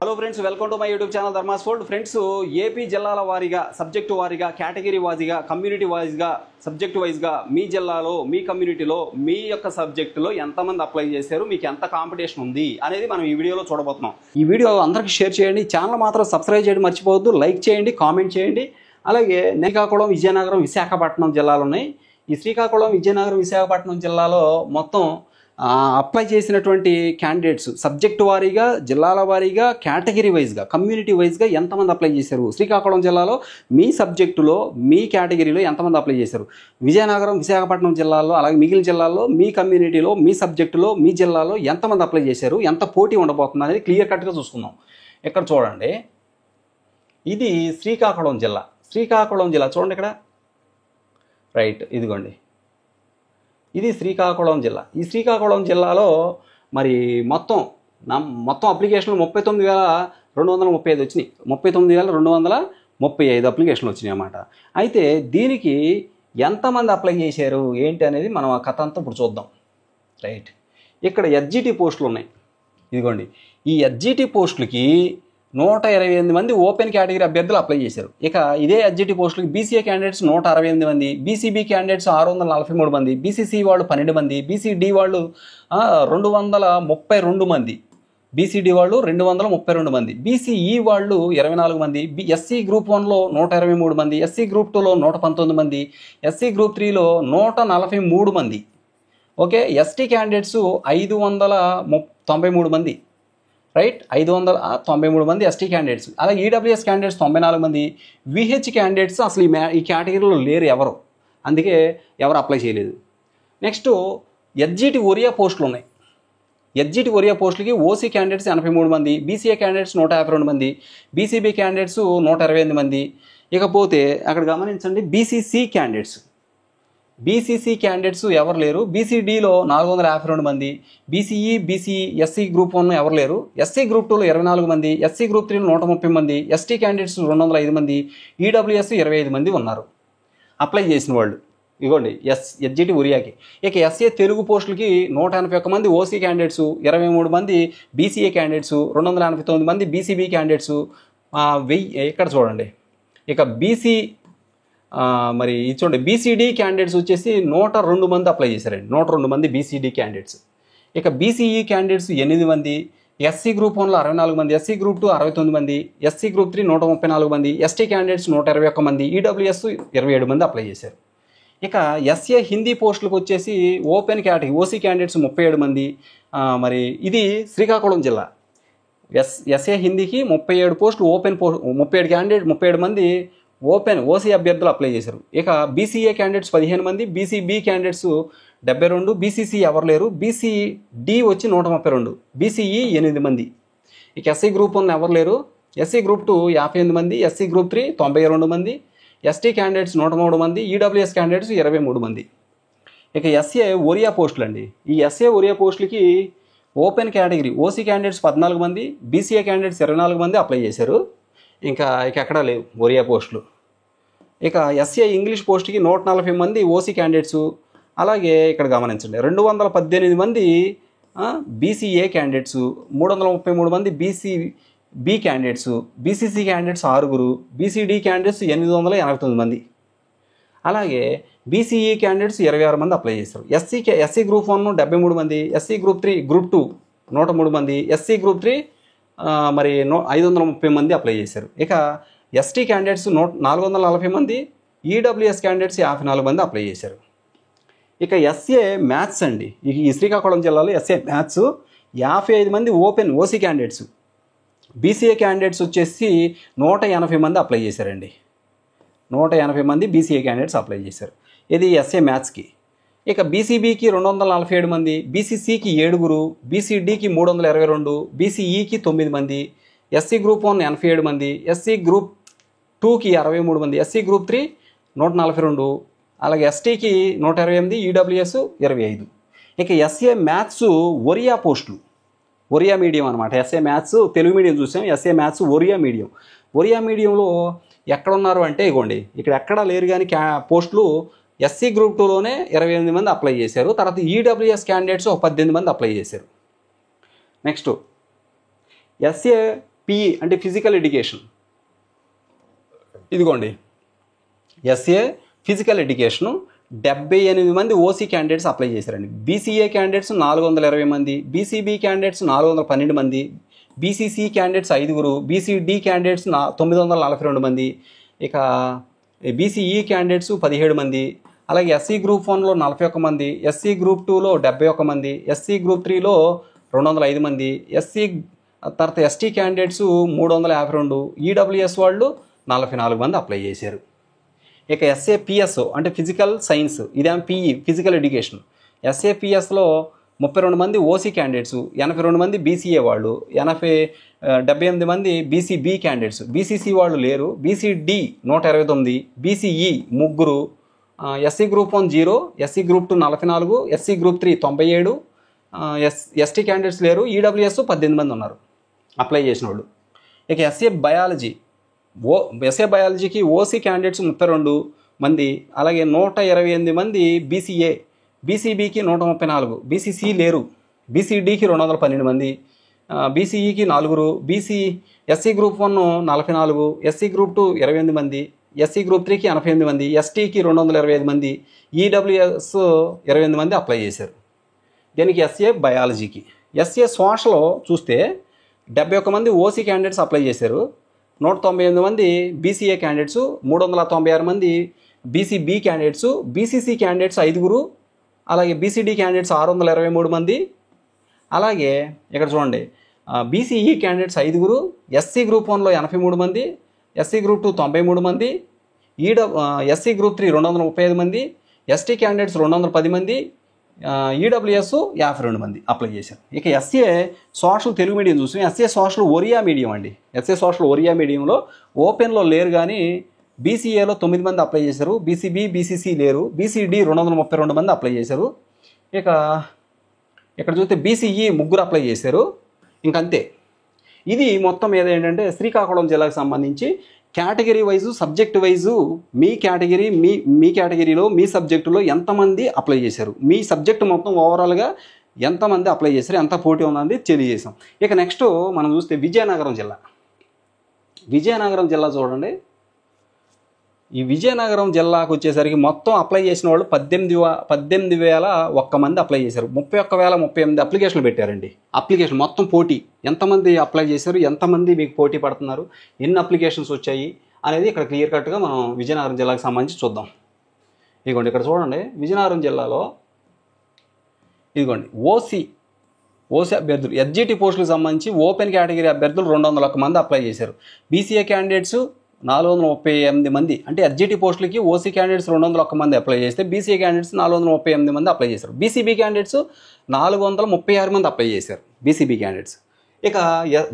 Hello friends, welcome to my YouTube channel Dharma's fold. Friends, AP జిల్లాల వారీగా, subject వారీగా, category వారీగా, కమ్యూనిటీ వైజ్గా, సబ్జెక్టు వైజ్గా మీ జిల్లాలో, మీ కమ్యూనిటీలో, మీ యొక్క సబ్జెక్టులో ఎంతమంది అప్లై చేశారు, మీకు ఎంత కాంపిటీషన్ ఉంది అనేది మనం ఈ వీడియోలో చూడబోతున్నాం. ఈ వీడియో అందరికీ షేర్ చేయండి, ఛానల్ మాత్రం సబ్స్క్రైబ్ చేయడం మర్చిపోవద్దు, లైక్ చేయండి, కామెంట్ చేయండి. అలాగే శ్రీకాకుళం, విజయనగరం, విశాఖపట్నం జిల్లాలు ఉన్నాయి. ఈ శ్రీకాకుళం, విజయనగరం, విశాఖపట్నం జిల్లాలో మొత్తం అప్లై చేసినటువంటి క్యాండిడేట్స్ సబ్జెక్టు వారీగా, జిల్లాల వారీగా, కేటగిరీ వైజ్గా, కమ్యూనిటీ వైజ్గా ఎంతమంది అప్లై చేశారు, శ్రీకాకుళం జిల్లాలో మీ సబ్జెక్టులో, మీ కేటగిరీలో ఎంతమంది అప్లై చేశారు, విజయనగరం, విశాఖపట్నం జిల్లాల్లో, అలాగే మిగిలిన జిల్లాల్లో మీ కమ్యూనిటీలో, మీ సబ్జెక్టులో, మీ జిల్లాలో ఎంతమంది అప్లై చేశారు, ఎంత పోటీ ఉండబోతుంది అనేది క్లియర్ కట్గా చూసుకుందాం. ఇక్కడ చూడండి, ఇది శ్రీకాకుళం జిల్లా. శ్రీకాకుళం జిల్లా చూడండి ఇక్కడ, రైట్, ఇదిగోండి, ఇది శ్రీకాకుళం జిల్లా. ఈ శ్రీకాకుళం జిల్లాలో మరి మొత్తం అప్లికేషన్లు 39,235 వచ్చినాయి. 39,235 అప్లికేషన్లు వచ్చినాయి అన్నమాట. అయితే దీనికి ఎంతమంది అప్లై చేశారు ఏంటి అనేది మనం ఆ కథ అంతా ఇప్పుడు చూద్దాం. రైట్, ఇక్కడ ఎస్జిటి పోస్టులు ఉన్నాయి. ఇదిగోండి, ఈ ఎస్జిటి పోస్టులకి 128 మంది ఓపెన్ కేటగిరీ అభ్యర్థులు అప్లై చేశారు. ఇక ఇదే ఎస్జిటి పోస్టులకి బీసీఏ క్యాండిడేట్స్ 168 మంది, బీసీబీ క్యాండిడేట్స్ 643 మంది, బీసీసీ వాళ్ళు 12 మంది, బీసీడీ వాళ్ళు 232 మంది, బీసీడీ వాళ్ళు 232 మంది, బీసీఈ వాళ్ళు 24 మంది, ఎస్సీ గ్రూప్ 1లో 123 మంది, ఎస్సీ గ్రూప్ 2లో 119 మంది, ఎస్సీ గ్రూప్ 3లో 143 మంది. ఓకే, ఎస్టీ క్యాండిడేట్స్ 593 మంది. రైట్, 593 మంది ఎస్టీ క్యాండిడేట్స్. అలాగే ఈడబ్ల్యూఎస్ క్యాండిడేట్స్ 94 మంది, విహెచ్ క్యాండిడేట్స్ అసలు ఈ కేటగిరీలో లేరు ఎవరు, అందుకే ఎవరు అప్లై చేయలేదు. నెక్స్ట్ ఎస్జిటి ఒరియా పోస్టులు ఉన్నాయి. ఎస్జిటి ఒరియా పోస్టులకి ఓసీ క్యాండిడేట్స్ 83 మంది, బీసీఏ క్యాండిడేట్స్ 152 మంది, బీసీబీ క్యాండిడేట్స్ 128 మంది. ఇకపోతే అక్కడ గమనించండి, బీసీసీ క్యాండిడేట్స్ ఎవరు లేరు. బీసీడీలో 452 మంది, ఎస్సీ గ్రూప్ 1 ఎవరు లేరు, ఎస్సీ గ్రూప్ 2లో 24 మంది, ఎస్సీ గ్రూప్ 3లో 130 మంది, ఎస్టీ క్యాండిడేట్స్ 205 మంది, ఈడబ్ల్యూఎస్ 25 మంది ఉన్నారు అప్లై చేసిన వాళ్ళు. ఇగోండి ఎస్జిటి ఒరియాకి. ఇక ఎస్ఏ తెలుగు పోస్టులకి 181 మంది ఓసీ క్యాండిడేట్స్, 23 మంది బీసీఏ క్యాండిడేట్స్, 289 మంది బీసీబీ క్యాండిడేట్స్, 1000 ఇక్కడ చూడండి. ఇక మరి చూడండి, బీసీడీ క్యాండిడేట్స్ వచ్చేసి 102 మంది అప్లై చేశారండి. 102 మంది బీసీడీ క్యాండిడేట్స్. ఇక బీసీఈ క్యాండిడేట్స్ 8 మంది, ఎస్సీ గ్రూప్ 1లో 64 మంది, ఎస్సీ గ్రూప్ 2 69 మంది, ఎస్సీ గ్రూప్ 3 134 మంది, ఎస్టీ క్యాండిడేట్స్ 121 మంది, ఈడబ్ల్యూఎస్ 27 మంది అప్లై చేశారు. ఇక ఎస్ఏ హిందీ పోస్టులకు వచ్చేసి ఓపెన్ కేటగిరీ ఓసీ క్యాండిడేట్స్ 37 మంది. మరి ఇది శ్రీకాకుళం జిల్లా. ఎస్ఏ హిందీకి 37 పోస్టులు ఓపెన్ 37 మంది ఓపెన్ ఓసీ అభ్యర్థులు అప్లై చేశారు. ఇక బీసీఏ క్యాండిడేట్స్ 15 మంది, బీసీబీ క్యాండిడేట్స్ 72, బీసీసీ ఎవరు లేరు, బీసీడీ వచ్చి 132, బీసీఈ 8 మంది. ఇక ఎస్సీ గ్రూప్ 1 ఎవరు లేరు, ఎస్సీ గ్రూప్ 2 58 మంది, ఎస్సీ గ్రూప్ 3 92 మంది, ఎస్టీ క్యాండిడేట్స్ 103 మంది, ఈడబ్ల్యూఎస్ క్యాండిడేట్స్ 23 మంది. ఇక ఎస్ఏ ఒరియా పోస్టులు అండి. ఈ ఎస్ఏ ఒరియా పోస్టులకి ఓపెన్ కేటగిరీ ఓసీ క్యాండిడేట్స్ 14 మంది, బీసీఏ క్యాండిడేట్స్ 24 మంది అప్లై చేశారు. ఇంకా ఎక్కడా లేవు ఒరియా పోస్టులు. ఇక ఎస్ఏ ఇంగ్లీష్ పోస్ట్కి 140 మంది ఓసీ క్యాండిడేట్స్. అలాగే ఇక్కడ గమనించండి, 218 మంది బీసీఏ క్యాండిడేట్స్, 333 మంది BCB candidates, BCC candidates 6, BCD candidates 889 మంది. అలాగే బీసీఈ క్యాండిడేట్స్ 26 మంది అప్లై చేశారు. ఎస్సీ గ్రూప్ 1 73 మంది, ఎస్సీ గ్రూప్ 3 గ్రూప్ 2 103 మంది, ఎస్సీ గ్రూప్ 3 మరి 530 మంది అప్లై చేశారు. ఇక ఎస్టీ క్యాండిడేట్స్ 440 మంది, ఈడబ్ల్యూఎస్ క్యాండిడేట్స్ 54 మంది అప్లై చేశారు. ఇక ఎస్ఏ మ్యాథ్స్ అండి. ఈ శ్రీకాకుళం జిల్లాలో ఎస్ఏ మ్యాథ్స్ 55 మంది open OC candidates, BCA candidates వచ్చేసి 180 మంది అప్లై చేశారండి. 180 మంది బీసీఏ క్యాండిడేట్స్ అప్లై చేశారు. ఇది ఎస్ఏ మ్యాథ్స్కి. ఇక బీసీబీకి 247 మంది, బీసీసీకి 7, బీసీడీకి 322, బీసీఈకి 9 మంది, ఎస్సీ గ్రూప్ 1 87 మంది, ఎస్సీ గ్రూప్ 2కి 63 మంది, ఎస్సీ గ్రూప్ 3 142, అలాగే ఎస్టీకి 128, ఈడబ్ల్యూఎస్ 25. ఇక ఎస్ఏ మ్యాథ్స్ ఒరియా పోస్టులు, ఒరియా మీడియం అనమాట. ఎస్ఏ మ్యాథ్స్ తెలుగు మీడియం చూసాం, SA maths Oriya medium. Oriya మీడియంలో ఎక్కడున్నారు అంటే ఇగోండి, ఇక్కడ ఎక్కడా లేరు కానీ పోస్టులు ఎస్సీ గ్రూప్ 2లోనే 28 మంది అప్లై చేశారు. తర్వాత ఈడబ్ల్యూఎస్ క్యాండిడేట్స్ 18 మంది అప్లై చేశారు. నెక్స్ట్ ఎస్ఏ పిఈ అంటే ఫిజికల్ ఎడ్యుకేషన్, ఇదిగోండి ఎస్ఏ ఫిజికల్ ఎడ్యుకేషను 78 మంది ఓసీ క్యాండిడేట్స్ అప్లై చేశారండి. బీసీఏ క్యాండిడేట్స్ 420 మంది, బీసీబీ క్యాండిడేట్స్ 412 మంది, బీసీసీ క్యాండిడేట్స్ 5, బీసీడీ క్యాండిడేట్స్ 942 మంది, ఇక బీసీఈ క్యాండిడేట్స్ 17 మంది, అలాగే ఎస్సీ గ్రూప్ 1లో 41 మంది, ఎస్సీ గ్రూప్ 2లో 71 మంది, ఎస్సీ గ్రూప్ 3లో 205 మంది, తర్వాత ఎస్టీ క్యాండిడేట్స్ 352, ఈడబ్ల్యూఎస్ వాళ్ళు 44 మంది అప్లై చేశారు. ఇక ఎస్ఏపిఎస్ అంటే ఫిజికల్ సైన్స్, ఇదేమో పిఈ ఫిజికల్ ఎడ్యుకేషన్. ఎస్ఏపిఎస్లో 32 మంది ఓసీ క్యాండిడేట్స్, 82 మంది బీసీఏ వాళ్ళు, 78 మంది బీసీబీ క్యాండిడేట్స్, బీసీసీ వాళ్ళు లేరు, BCD 129, BCE 3, SC group 1 0, SC group 2 44, SC group 3 97, ST candidates లేరు, ఈడబ్ల్యూఎస్ 18 మంది ఉన్నారు అప్లై చేసిన వాళ్ళు. ఇక ఎస్ఏ బయాలజీకి ఓసీ క్యాండిడేట్స్ 32 మంది, అలాగే 128 మంది బీసీఏ, బీసీబీకి 134, బీసీసీ లేరు, బీసీడీకి 212 మంది, బీసీఈకి 4, ఎస్సీ గ్రూప్ 1 44, ఎస్సీ గ్రూప్ 2 28 మంది, ఎస్సీ గ్రూప్ 3కి 88 మంది, ఎస్టీకి 225 మంది, ఈడబ్ల్యూఎస్ 28 మంది అప్లై చేశారు. దీనికి ఎస్ఏ బయాలజీకి. ఎస్ఏ సోషల్ చూస్తే 71 మంది ఓసీ క్యాండిడేట్స్ అప్లై చేశారు, 198 మంది బీసీఏ క్యాండిడేట్స్, 396 మంది బీసీబీ క్యాండిడేట్స్, బీసీసీ క్యాండిడేట్స్ 5, అలాగే బీసీడీ క్యాండిడేట్స్ 623 మంది, అలాగే ఇక్కడ చూడండి బీసీఈ క్యాండిడేట్స్ 5, ఎస్సీ గ్రూప్ 1లో 83 మంది, ఎస్సీ గ్రూప్ 2 93 మంది, ఎస్సీ గ్రూప్ 3 235 మంది, ఎస్టీ క్యాండిడేట్స్ 210 మంది, ఈడబ్ల్యూఎస్ 52 మంది అప్లై చేశారు. ఇక ఎస్ఏ సోషల్ తెలుగు మీడియం చూసాం. ఎస్ఏ సోషల్ ఒరియా మీడియం అండి. ఎస్ఏ సోషల్ ఒరియా మీడియంలో ఓపెన్లో లేరు కానీ బీసీఏలో 9 మంది అప్లై చేశారు, బీసీబీ బీసీసీ లేరు, బీసీడీ 232 మంది అప్లై చేశారు. ఇక ఇక్కడ చూస్తే బీసీఈ 3 అప్లై చేశారు. ఇంకంతే. ఇది మొత్తం ఏదేంటంటే శ్రీకాకుళం జిల్లాకు సంబంధించి కేటగిరీ వైజు సబ్జెక్ట్ వైజు మీ కేటగిరీ మీ కేటగిరీలో మీ సబ్జెక్టులో ఎంతమంది అప్లై చేశారు, మీ సబ్జెక్టు మొత్తం ఓవరాల్గా ఎంతమంది అప్లై చేశారు, ఎంత పోటీ ఉందని తెలియజేసాం. ఇక నెక్స్ట్ మనం చూస్తే విజయనగరం జిల్లా చూడండి. ఈ విజయనగరం జిల్లాకు వచ్చేసరికి మొత్తం అప్లై చేసిన వాళ్ళు 18,001 మంది అప్లై చేశారు. 31,038 అప్లికేషన్లు పెట్టారండి. అప్లికేషన్ మొత్తం పోటీ ఎంతమంది అప్లై చేశారు, ఎంతమంది మీకు పోటీ పడుతున్నారు, ఎన్ని అప్లికేషన్స్ వచ్చాయి అనేది ఇక్కడ క్లియర్ కట్గా మనం విజయనగరం జిల్లాకు సంబంధించి చూద్దాం. ఇదిగోండి ఇక్కడ చూడండి విజయనగరం జిల్లాలో ఇదిగోండి ఓసీ అభ్యర్థులు ఎస్జిటి పోస్టులకు సంబంధించి ఓపెన్ కేటగిరీ అభ్యర్థులు 201 మంది అప్లై చేశారు. బీసీఏ క్యాండిడేట్స్ 438 మంది, అంటే ఎస్జిటి పోస్టులకి ఓసీ క్యాండిడేట్స్ 201 మంది అప్లై చేస్తే బీసీఏ క్యాండిడేట్స్ 438 మంది అప్లై చేశారు. బీసీబీ క్యాండిడేట్స్ 436 మంది అప్లై చేశారు బీసీబీ క్యాండిడేట్స్. ఇక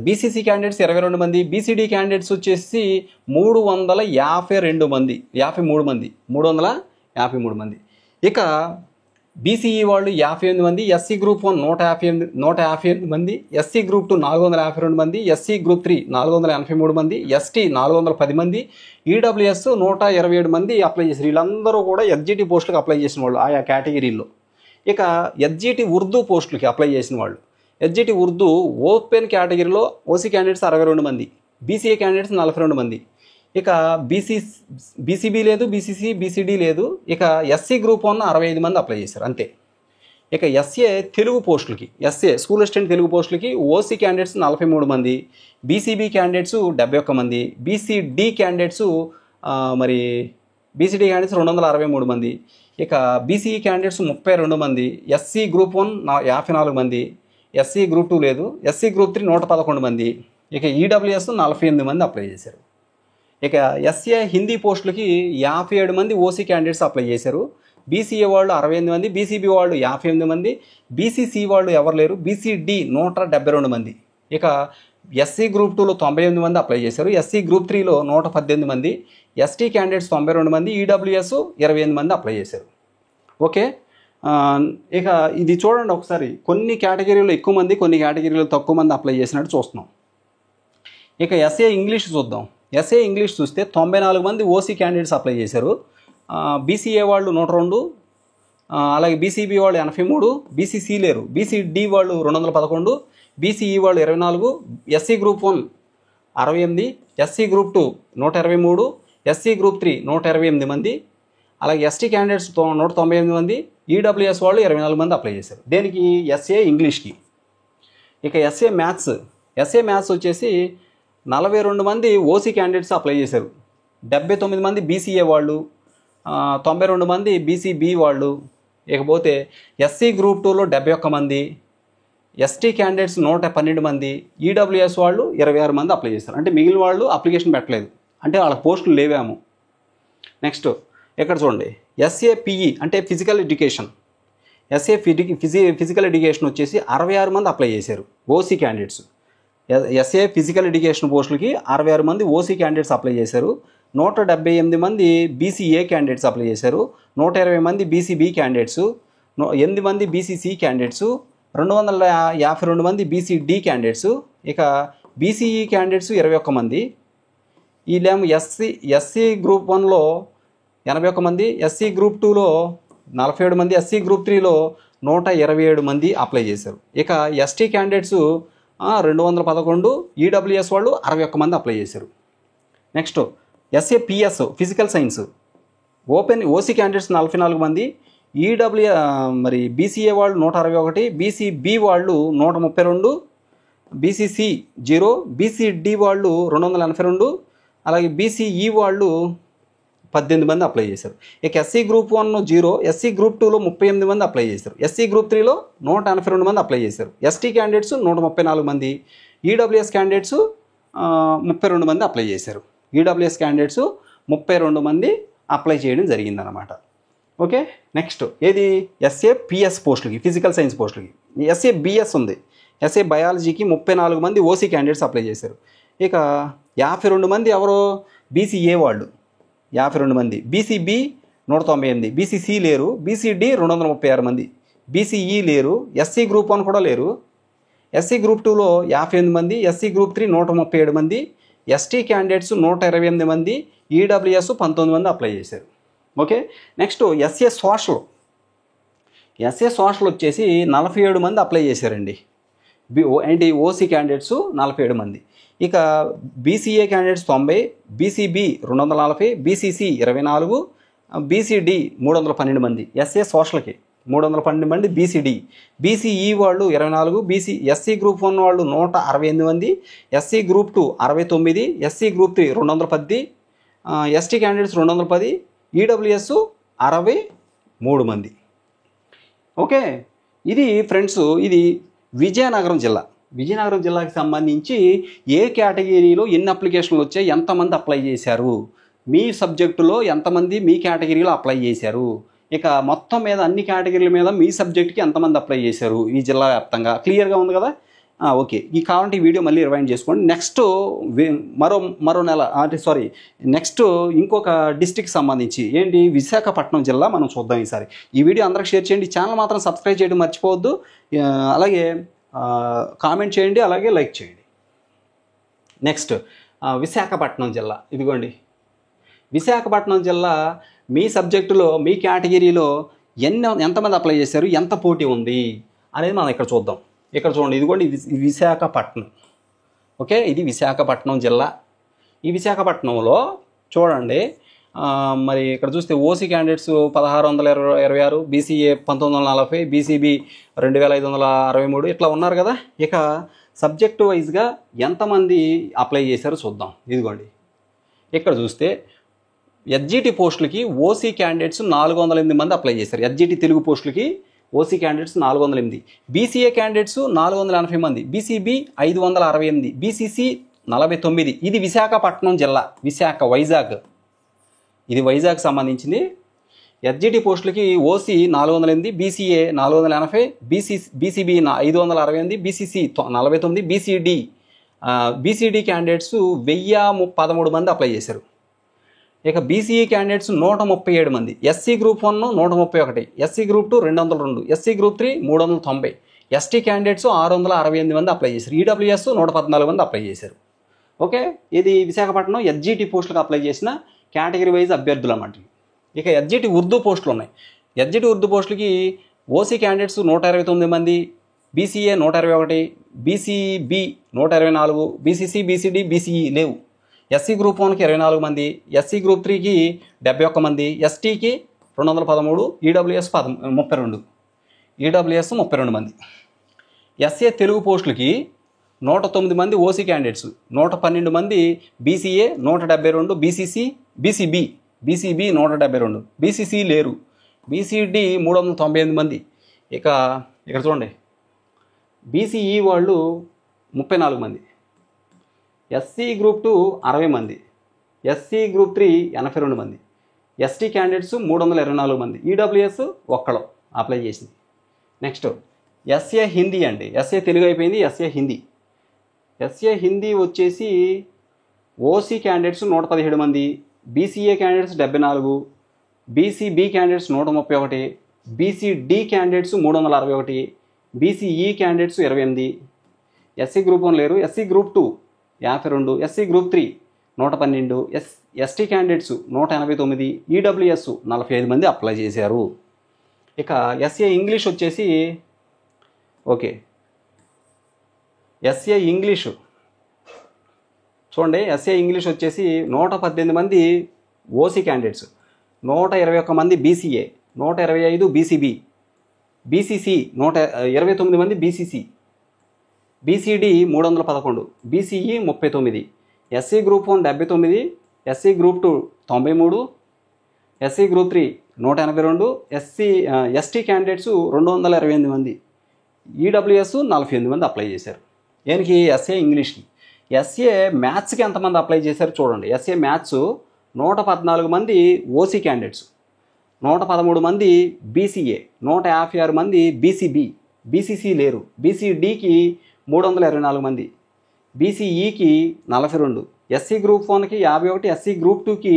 బీసీసీ క్యాండిడేట్స్ 22 మంది, బీసీడీ క్యాండిడేట్స్ వచ్చేసి 353 మంది. ఇక బీసీఈ వాళ్ళు 58 మంది, ఎస్సీ గ్రూప్ 1 158 మంది, ఎస్సీ గ్రూప్ 2 452 మంది, ఎస్సీ గ్రూప్ 3 483 మంది, ఎస్టీ 410 మంది, ఈడబ్ల్యూఎస్ 127 మంది అప్లై చేశారు. వీళ్ళందరూ కూడా ఎస్జిటి పోస్టులకు అప్లై చేసిన వాళ్ళు ఆయా కేటగిరీల్లో. ఇక ఎస్జిటి ఉర్దూ పోస్టులకి అప్లై చేసిన వాళ్ళు ఎస్జిటి ఉర్దూ ఓపెన్ కేటగిరీలో ఓసీ క్యాండిడేట్స్ 62 మంది, బీసీఏ క్యాండిడేట్స్ 42 మంది. ఇక బీసీబీ లేదు, బీసీసీ బీసీడీ లేదు. ఇక ఎస్సీ గ్రూప్ 1 65 మంది అప్లై చేశారు అంతే. ఇక ఎస్ఏ తెలుగు పోస్టులకి ఎస్ఏ స్కూల్ అసిస్టెంట్ తెలుగు పోస్టులకి ఓసీ క్యాండిడేట్స్ 43 మంది, బీసీబీ క్యాండిడేట్స్ 71 మంది, బీసీడీ క్యాండిడేట్స్ బీసీడీ క్యాండిడేట్స్ 263 మంది. ఇక బీసీఈ క్యాండిడేట్స్ 32 మంది, ఎస్సీ గ్రూప్ 1 54 మంది, ఎస్సీ గ్రూప్ 2 లేదు, ఎస్సీ గ్రూప్ 3 111 మంది. ఇక ఈడబ్ల్యూఎస్ 48 మంది అప్లై చేశారు. ఇక ఎస్ఏ హిందీ పోస్టులకి 57 మంది ఓసీ క్యాండిడేట్స్ అప్లై చేశారు. బీసీఏ వాళ్ళు 68 మంది, బీసీబీ వాళ్ళు 58 మంది, బీసీసీ వాళ్ళు ఎవరు లేరు, బీసీడీ 172 మంది. ఇక ఎస్సీ గ్రూప్ 2లో 98 మంది అప్లై చేశారు, ఎస్సీ గ్రూప్ 3లో 118 మంది, ఎస్టీ క్యాండిడేట్స్ 92 మంది, ఈడబ్ల్యూఎస్ 28 మంది అప్లై చేశారు. ఓకే. ఇక ఇది చూడండి ఒకసారి, కొన్ని కేటగిరీలో ఎక్కువ మంది, కొన్ని కేటగిరీలో తక్కువ మంది అప్లై చేసినట్టు చూస్తున్నాం. ఇక ఎస్ఏ ఇంగ్లీష్ చూద్దాం. ఎస్ఏ ఇంగ్లీష్ చూస్తే 94 మంది ఓసీ క్యాండిడేట్స్ అప్లై చేశారు. బీసీఏ వాళ్ళు 102, అలాగే బీసీబీ వాళ్ళు 83, బీసీసీ లేరు, బీసీడీ వాళ్ళు 211, బీసీఈ వాళ్ళు 24, SC group 1 68, SC group 2 123, SC group 3 128 మంది, అలాగే ఎస్టీ క్యాండిడేట్స్ 198 మంది, ఈడబ్ల్యూఎస్ వాళ్ళు 24 మంది అప్లై చేశారు. దేనికి? ఎస్ఏ ఇంగ్లీష్కి. ఇక ఎస్ఏ మ్యాథ్స్ వచ్చేసి 42 మంది ఓసీ క్యాండిడేట్స్ అప్లై చేశారు. 79 మంది బీసీఏ వాళ్ళు, 92 మంది బీసీబీ వాళ్ళు. ఇకపోతే ఎస్సీ గ్రూప్ 2లో 71 మంది, ఎస్టీ క్యాండిడేట్స్ 112 మంది, ఈడబ్ల్యూఎస్ వాళ్ళు 26 మంది అప్లై చేశారు. అంటే మిగిలిన వాళ్ళు అప్లికేషన్ పెట్టలేదు, అంటే వాళ్ళ పోస్టులు లేవేమో. నెక్స్ట్ ఇక్కడ చూడండి, ఎస్ఏపిఈ అంటే ఫిజికల్ ఎడ్యుకేషన్. ఫిజికల్ ఎడ్యుకేషన్ వచ్చేసి 66 మంది అప్లై చేశారు OC candidates. SA physical education పోస్టులకి 66 మంది ఓసీ క్యాండిడేట్స్ అప్లై చేశారు. 178 మంది బీసీఏ క్యాండిడేట్స్ అప్లై చేశారు. 120 మంది బీసీబీ క్యాండిడేట్స్, 8 మంది బీసీసీ క్యాండిడేట్స్, 252 మంది బీసీడీ క్యాండిడేట్స్. ఇక బీసీఈ క్యాండిడేట్స్ 21 మంది. వీళ్ళేమో ఎస్సీ గ్రూప్ 1లో 81 మంది, ఎస్సీ గ్రూప్ 2లో 47 మంది, ఎస్సీ గ్రూప్ 3లో 127 మంది అప్లై చేశారు. ఇక ఎస్టీ క్యాండిడేట్స్ 211, ఈడబ్ల్యూఎస్ వాళ్ళు 61 మంది అప్లై చేశారు. Next SAPS physical science OC candidates 44 మంది, మరి బీసీఏ వాళ్ళు 161, బీసీబీ వాళ్ళు 132, బీసీసీ 0, బీసీడీ వాళ్ళు 282, అలాగే బీసీఈ వాళ్ళు 18 మంది అప్లై చేశారు. ఇక ఎస్సీ గ్రూప్ 1 0, ఎస్సీ గ్రూప్ 2లో 38 మంది అప్లై చేశారు. ఎస్సీ గ్రూప్ 3లో 182 మంది అప్లై చేశారు. ఎస్టీ క్యాండిడేట్స్ 134 మంది, ఈడబ్ల్యూఎస్ క్యాండిడేట్స్ 32 మంది అప్లై చేశారు. ఈడబ్ల్యూఎస్ క్యాండిడేట్స్ 32 మంది అప్లై చేయడం జరిగిందనమాట. ఓకే, నెక్స్ట్ ఏది? ఎస్ఏపిఎస్ పోస్టులకి, ఫిజికల్ సైన్స్ పోస్టులకి. ఎస్ఏబిఎస్ ఉంది, ఎస్ఏ బయాలజీకి 34 మంది ఓసీ క్యాండిడేట్స్ అప్లై చేశారు. ఇక 52 మంది ఎవరో బీసీఏ వాళ్ళు 52 మంది, బీసీబీ 198, బీసీసీ లేరు, బీసీడీ 236 మంది, బీసీఈ లేరు, ఎస్సీ గ్రూప్ 1 కూడా లేరు. ఎస్సీ గ్రూప్ 2లో 58 మంది, ఎస్సీ గ్రూప్ 3 137 మంది, ఎస్టీ క్యాండిడేట్స్ 128 మంది, ఈడబ్ల్యూఎస్ 19 మంది అప్లై చేశారు. ఓకే, నెక్స్ట్ ఎస్ఏ సోషల్ వచ్చేసి 47 మంది అప్లై చేశారండి. ఏంటి? ఓసీ క్యాడిడేట్స్ 47 మంది. ఇక BCA candidates 90, BCB 240, BCC 24, BCD 312 మంది. ఎస్ఏ సోషల్కి 312 మంది బీసీడీ. బీసీఈ వాళ్ళు 24, ఎస్సీ గ్రూప్ 1 వాళ్ళు 168 మంది, SC group 2 69, SC group 3 210, ST candidates 210, EWS 63 మంది. ఓకే, ఇది ఫ్రెండ్స్, ఇది విజయనగరం జిల్లాకి సంబంధించి ఏ కేటగిరీలో ఎన్ని అప్లికేషన్లు వచ్చాయి, ఎంతమంది అప్లై చేశారు, మీ సబ్జెక్టులో ఎంతమంది మీ కేటగిరీలో అప్లై చేశారు, ఇక మొత్తం మీద అన్ని కేటగిరీల మీద మీ సబ్జెక్ట్కి ఎంతమంది అప్లై చేశారు ఈ జిల్లా వ్యాప్తంగా క్లియర్గా ఉంది కదా. ఓకే, ఈ కావాలంటే ఈ వీడియో మళ్ళీ రివైండ్ చేసుకోండి. నెక్స్ట్ మరో నెల నెక్స్ట్ ఇంకొక డిస్ట్రిక్ట్ సంబంధించి ఏంటి విశాఖపట్నం జిల్లా మనం చూద్దాం ఈసారి. ఈ వీడియో అందరికి షేర్ చేయండి, ఛానల్ మాత్రం సబ్స్క్రైబ్ చేయడం మర్చిపోవద్దు, అలాగే కామెంట్ చేయండి, అలాగే లైక్ చేయండి. నెక్స్ట్ విశాఖపట్నం జిల్లా. ఇదిగోండి, విశాఖపట్నం జిల్లా మీ సబ్జెక్టులో మీ కేటగిరీలో ఎంతమంది అప్లై చేశారు, ఎంత పోటీ ఉంది అనేది మనం ఇక్కడ చూద్దాం. ఇక్కడ చూడండి, ఇదిగోండి విశాఖపట్నం. ఓకే, ఇది విశాఖపట్నం జిల్లా. ఈ విశాఖపట్నంలో చూడండి, మరి ఇక్కడ చూస్తే ఓసీ క్యాండిడేట్స్ 1626, బీసీఏ 1940, బీసీబీ 2563 ఇట్లా ఉన్నారు కదా. ఇక సబ్జెక్టు వైజ్గా ఎంతమంది అప్లై చేశారో చూద్దాం. ఇదిగోండి, ఇక్కడ చూస్తే ఎస్జిటి పోస్టులకి ఓసీ క్యాండిడేట్స్ 408 మంది అప్లై చేశారు. ఎస్జిటి తెలుగు పోస్టులకి ఓసీ క్యాండిడేట్స్ 408, బీసీఏ క్యాండిడేట్స్ 480 మంది, బీసీబీ 568, బీసీసీ 49. ఇది విశాఖపట్నం జిల్లా, వైజాగ్, ఇది వైజాగ్ సంబంధించింది. ఎస్జిటి పోస్టులకి OC 408, BCA 480, BCB 568, BCC 49, BCD candidates 1013 మంది అప్లై చేశారు. ఇక బీసీఈ క్యాండిడేట్స్ 137 మంది, SC group 1 131, SC group 2 202, SC group 3 390, ST candidates 668 మంది అప్లై చేశారు. ఈడబ్ల్యూఎస్ 114 మంది అప్లై చేశారు. ఓకే, ఇది విశాఖపట్నం ఎస్జిటి పోస్టులకు అప్లై చేసిన కేటగిరీ వైజ్ అభ్యర్థులు అన్నమాట. ఇక ఎస్జిటి ఉర్దూ పోస్టులు ఉన్నాయి. ఎస్జిటి ఉర్దూ పోస్టులకి ఓసీ క్యాండిడేట్స్ 129 మంది, BCA 121, BCB 124, BCC, BCD, BCE లేవు. ఎస్సీ గ్రూప్ 1కి 24 మంది, ఎస్సీ గ్రూప్ 3కి 71 మంది, ఎస్టీకి 213, ఈడబ్ల్యూఎస్ 32, ఈడబ్ల్యూఎస్ 32 మంది. ఎస్ఏ తెలుగు పోస్టులకి 109 మంది ఓసీ క్యాండిడేట్స్, 112 మంది బీసీఏ, 172 బీసీబీ 172, బీసీసీ లేరు, బీసీడీ 398 మంది. ఇక్కడ చూడండి, బీసీఈ వాళ్ళు 34 మంది, ఎస్సీ గ్రూప్ 2 60 మంది, ఎస్సీ గ్రూప్ 3 82 మంది, ఎస్టీ క్యాండిడేట్స్ 324 మంది, ఈడబ్ల్యూఎస్ ఒక్కళ్ళు అప్లై చేసింది. నెక్స్ట్ ఎస్ఏ హిందీ అండి. ఎస్ఏ తెలుగు అయిపోయింది, ఎస్ఏ హిందీ వచ్చేసి ఓసీ క్యాండిడేట్స్ 117 మంది, BCA candidates 74, BCB candidates 131, BCD candidates 361, BCE candidates 28, SC group 1 లేరు, SC group 2 52, SC group 3 112, ST candidates 189, EWS 45 మంది అప్లై చేశారు. ఇక ఎస్ఏ ఇంగ్లీష్ వచ్చేసి ఎస్ఏ ఇంగ్లీషు చూడండి, ఎస్ఏ ఇంగ్లీష్ వచ్చేసి 118 మంది ఓసీ క్యాండిడేట్స్, 121 మంది బీసీఏ, 125 బీసీబీ, బీసీసీ 129 మంది BCC, BCD 311, BCE 39, SC group 1 79, SC group 2 93, SC group 3 182, ST candidates 228 మంది, ఈడబ్ల్యూఎస్ 48 మంది అప్లై చేశారు. దీనికి ఎస్ఏ ఇంగ్లీష్కి. ఎస్ఏ మ్యాథ్స్కి ఎంతమంది అప్లై చేశారు చూడండి. ఎస్ఏ మ్యాథ్స్ 114 మంది ఓసీ క్యాండిడేట్స్, 113 మంది బీసీఏ, 156 మంది బీసీబీ, బీసీసీ లేరు, బీసీడీకి 324 మంది, బీసీఈకి 42, ఎస్సీ గ్రూప్ 1కి 51, ఎస్సీ గ్రూప్ 2కి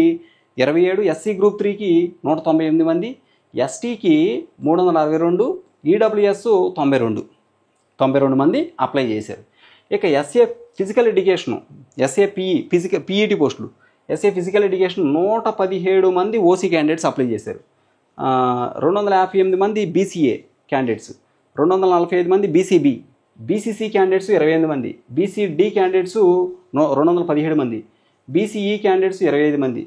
27, ఎస్సీ గ్రూప్ 3కి 198 మంది, ఎస్టీకి 362, ఈడబ్ల్యూఎస్ 92 మంది అప్లై చేశారు. ఇక SA physical education, SA PET పోస్టులు, ఎస్ఏ ఫిజికల్ ఎడ్యుకేషన్ 117 మంది ఓసీ క్యాండిడేట్స్ అప్లై చేశారు, 258 మంది బీసీఏ క్యాండిడేట్స్, 245 మంది బీసీబీ, బీసీసీ క్యాండిడేట్స్ 28 మంది, బీసీడీ క్యాండిడేట్స్ 217 మంది, బీసీఈ క్యాండిడేట్స్ 25 మంది,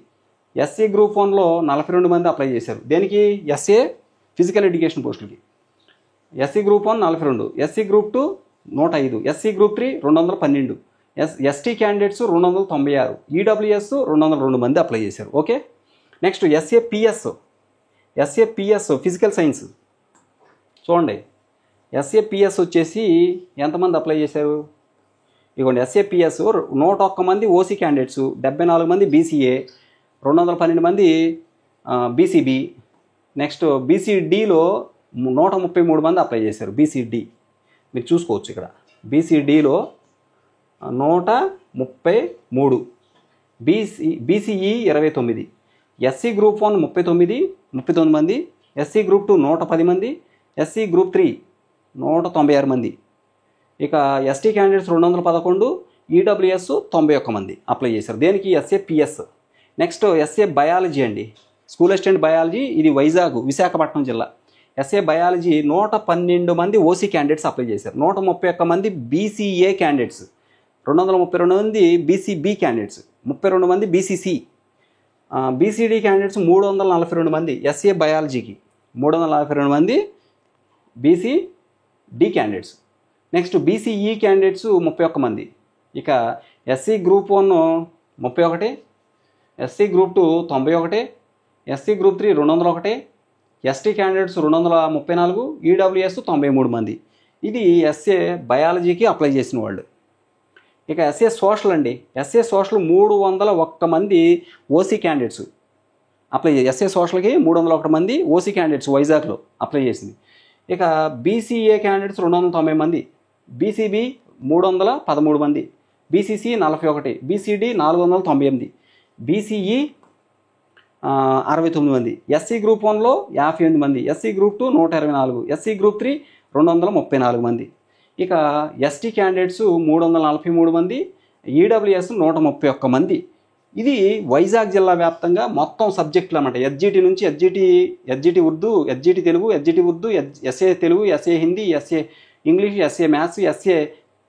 ఎస్సీ గ్రూప్ 1లో 42 మంది అప్లై చేశారు. దేనికి? ఎస్ఏ ఫిజికల్ ఎడ్యుకేషన్ పోస్టులకి. SC group 1 42, SC group 2 105, SC group 3 212, ST candidates 296, EWS 202 మంది అప్లై చేశారు. Okay. Next SAPS physical science చూడండి. ఎస్ఏపిఎస్ వచ్చేసి ఎంతమంది అప్లై చేశారు? ఇదిగోండి, ఎస్ఏపిఎస్ 101 మంది ఓసీ క్యాండిడేట్స్, 74 మంది బీసీఏ, 212 మంది బీసీబీ. నెక్స్ట్ బీసీడీలో 133 మంది అప్లై చేశారు. బీసీడీ మీరు చూసుకోవచ్చు ఇక్కడ. బీసీడీలో 133, బీసీఈ 29, ఎస్సీ గ్రూప్ 1 39 మంది, ఎస్సీ గ్రూప్ 2 110 మంది, ఎస్సీ గ్రూప్ 3 196 మంది. ఇక ఎస్టీ క్యాండిడేట్స్ 211, ఈడబ్ల్యూఎస్ 91 మంది అప్లై చేశారు. దేనికి? ఎస్ఏపిఎస్. నెక్స్ట్ ఎస్ఏ బయాలజీ అండి, స్కూల్ అసిస్టెంట్ బయాలజీ. ఇది విశాఖపట్నం జిల్లా. ఎస్ఏ బయాలజీ 112 మంది ఓసీ క్యాండిడేట్స్ అప్లై చేశారు, 131 మంది బీసీఏ క్యాండిడేట్స్, 232 మంది బీసీబీ క్యాండిడేట్స్, 32 మంది బీసీసీ, బీసీడీ క్యాండిడేట్స్ 342 మంది, ఎస్ఏ బయాలజీకి 342 మంది BCD candidates. Next BCE candidates 31 మంది. ఇక SC group 1 31, SC group 2 91, SC group 3 201, ST candidates 234, EWS 93 మంది. ఇది ఎస్ఏ బయాలజీకి అప్లై చేసిన వాళ్ళు. ఇక ఎస్ఏ సోషల్ అండి. ఎస్ఏ సోషల్ 301 మంది ఓసీ క్యాండిడేట్స్ అప్లై చేసి, ఎస్ఏ సోషల్కి 301 మంది ఓసీ క్యాండిడేట్స్ వైజాగ్లో అప్లై చేసింది. ఇక బీసీఏ క్యాండిడేట్స్ 290 మంది, బీసీబీ 313 మంది, బీసీసీ 41, బీసీడీ 498, బీసీఈ 69 మంది, ఎస్సీ గ్రూప్ 1లో 58 మంది, ఎస్సీ గ్రూప్ 2 124, ఎస్సీ గ్రూప్ 3 234 మంది. ఇక ఎస్టీ క్యాండిడేట్స్ 343 మంది, ఈడబ్ల్యూఎస్ 131 మంది. ఇది వైజాగ్ జిల్లా వ్యాప్తంగా మొత్తం సబ్జెక్టులు అన్నమాట. ఎస్జిటి నుంచి SGT Urdu, SGT Telugu, SGT Urdu, SA Telugu, SA Hindi, SA English, SA maths, SA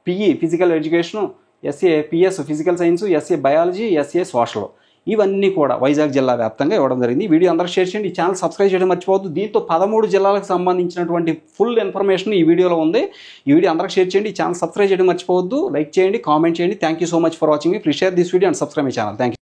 PE physical education, SA PS physical science, SA biology, SA social, ఇవన్నీ కూడా వైజాగ్ జిల్లా వ్యాప్తంగా ఇవ్వడం జరిగింది. ఈ వీడియో అందరూ షేర్ చేయండి. ఈ ఛానల్ సబ్స్క్రైబ్ చేయడం మర్చిపోవద్దు. దీంతో 13 జిల్లాలకు సంబంధించినటువంటి ఫుల్ ఇన్ఫర్మేషన్ ఈ వీడియోలో ఉంది. ఈ వీడియో అందరూ షేర్ చేయండి. ఈ ఛానల్ సబ్స్క్రైబ్ చేయడం మర్చిపోవద్దు. లైక్ చేయండి, కామెంట్ చేయండి. Thank you so much for watching. Please share this video and subscribe my channel. Thank you.